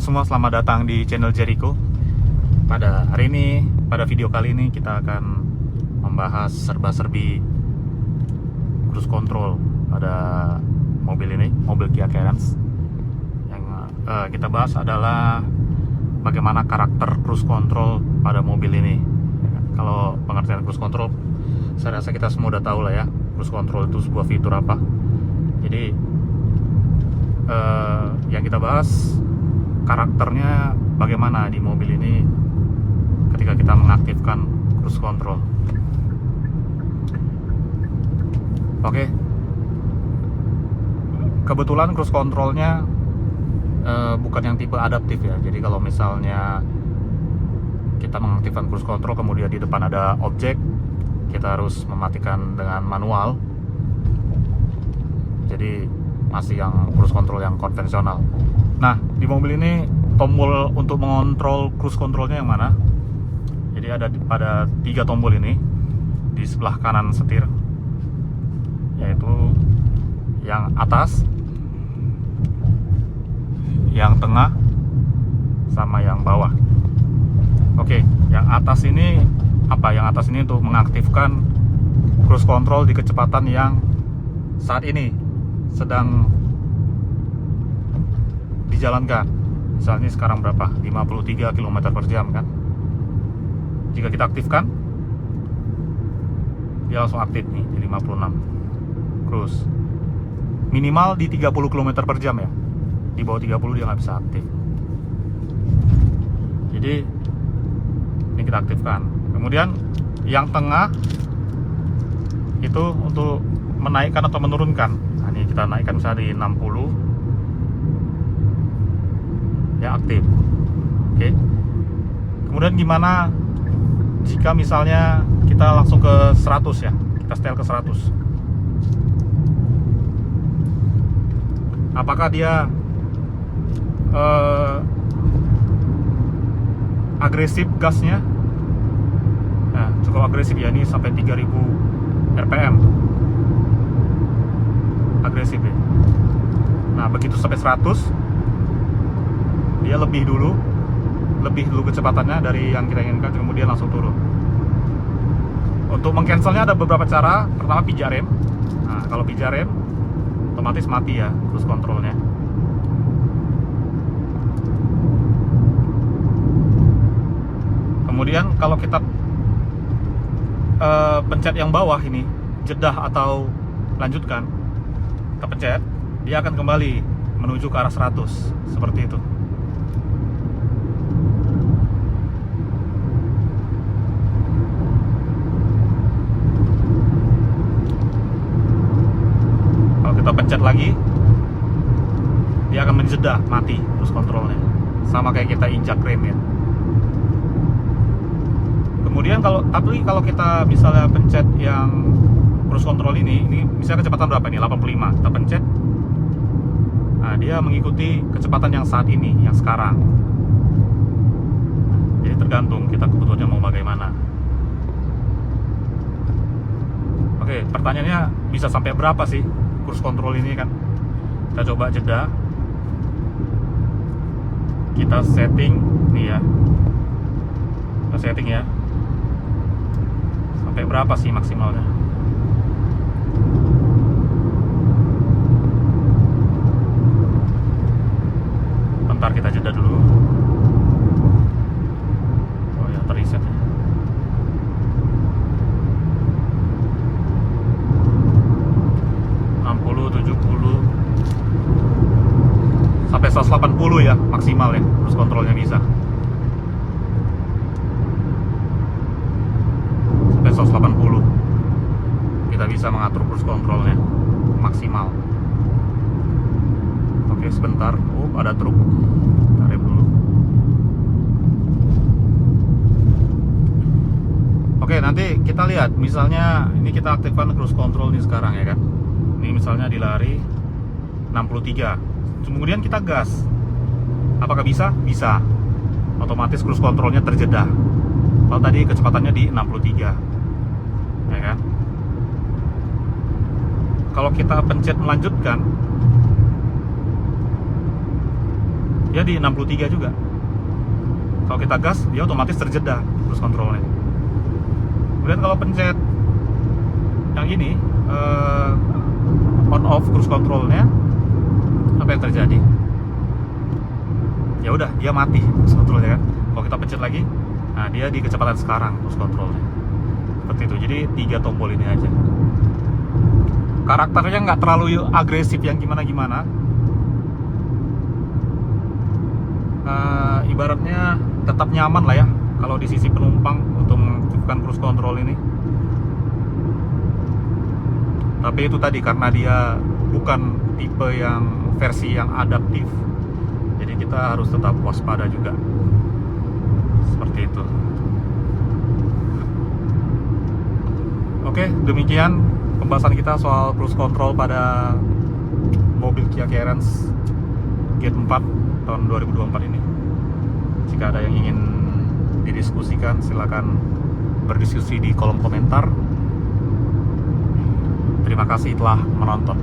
semua, selamat datang di channel Jericho. Pada hari ini, pada video kali ini kita akan membahas serba-serbi cruise control pada mobil ini, mobil Kia Carens. Yang kita bahas adalah bagaimana karakter cruise control pada mobil ini. Kalau pengertian cruise control, saya rasa kita semua udah tahu lah ya, cruise control itu sebuah fitur apa. Jadi yang kita bahas karakternya bagaimana di mobil ini ketika kita mengaktifkan cruise control. Oke. Kebetulan cruise controlnya bukan yang tipe adaptif ya. Jadi kalau misalnya kita mengaktifkan cruise control kemudian di depan ada objek, kita harus mematikan dengan manual. Jadi masih yang cruise control yang konvensional. Nah, di mobil ini tombol untuk mengontrol cruise controlnya yang mana? Jadi ada pada 3 tombol ini di sebelah kanan setir, yaitu yang atas, yang tengah, sama yang bawah. Oke, yang atas ini apa? Yang atas ini untuk mengaktifkan cruise control di kecepatan yang saat ini sedang dijalankan. Misalnya sekarang berapa? 53 km per jam kan. Jika kita aktifkan, dia langsung aktif nih di 56 cruise. Minimal di 30 km per jam ya. Di bawah 30 dia nggak bisa aktif. Jadi ini kita aktifkan. Kemudian yang tengah itu untuk menaikkan atau menurunkan. Nah, ini kita naikkan misalnya di 60 ya, aktif. Oke. Kemudian gimana jika misalnya kita langsung ke 100 ya, kita setel ke 100, apakah dia agresif gasnya? Nah, cukup agresif ya, ini sampai 3000 rpm, agresif ya. Nah, begitu sampai 100 dia lebih dulu kecepatannya dari yang kita inginkan, kemudian langsung turun. Untuk mengcancelnya ada beberapa cara. Pertama, pijak rem. Nah, kalau pijak rem otomatis mati ya cruise controlnya. Kemudian kalau kita pencet yang bawah ini, jedah atau lanjutkan, kita pencet, dia akan kembali menuju ke arah 100 seperti itu. Kalau kita pencet lagi, dia akan menjedah, mati cruise controlnya, sama kayak kita injak rem ya. Kemudian kalau kita misalnya pencet yang cruise control ini misalnya kecepatan berapa nih? 85. Kita pencet. Nah, dia mengikuti kecepatan yang saat ini, yang sekarang. Jadi tergantung kita kebutuhannya mau bagaimana. Oke, pertanyaannya bisa sampai berapa sih cruise control ini kan? Kita coba jeda. Kita setting nih ya. Kita setting ya. Sampai berapa sih maksimalnya? Bentar, kita jeda dulu. Oh ya, terreset ya. Sampai 180 ya maksimal ya cruise controlnya bisa. Sampai 180 kita bisa mengatur cruise controlnya maksimal. Oke, sebentar. Oh, ada truk. Tarik dulu. Oke, nanti kita lihat. Misalnya ini kita aktifkan cruise control nih sekarang ya kan. Ini misalnya di lari 63. Kemudian kita gas. Apakah bisa? Bisa. Otomatis cruise controlnya terjeda. Kalau tadi kecepatannya di 63. Ya kan? Kalau kita pencet melanjutkan, dia di 63 juga. Kalau kita gas, dia otomatis terjeda cruise controlnya. Kemudian kalau pencet yang ini, on off cruise controlnya, apa yang terjadi? Ya udah, dia mati cruise controlnya kan. Kalau kita pencet lagi, nah dia di kecepatan sekarang cruise controlnya. Seperti itu. Jadi 3 tombol ini aja. Karakternya nggak terlalu agresif yang gimana-gimana. Ibaratnya tetap nyaman lah ya kalau di sisi penumpang untuk melakukan cruise control ini. Tapi itu tadi, karena dia bukan tipe yang versi yang adaptif, jadi kita harus tetap waspada juga. Seperti itu. Oke, demikian pembahasan kita soal cruise control pada mobil Kia Carens Gen 4 tahun 2024 ini. Jika ada yang ingin didiskusikan, silakan berdiskusi di kolom komentar. Terima kasih telah menonton.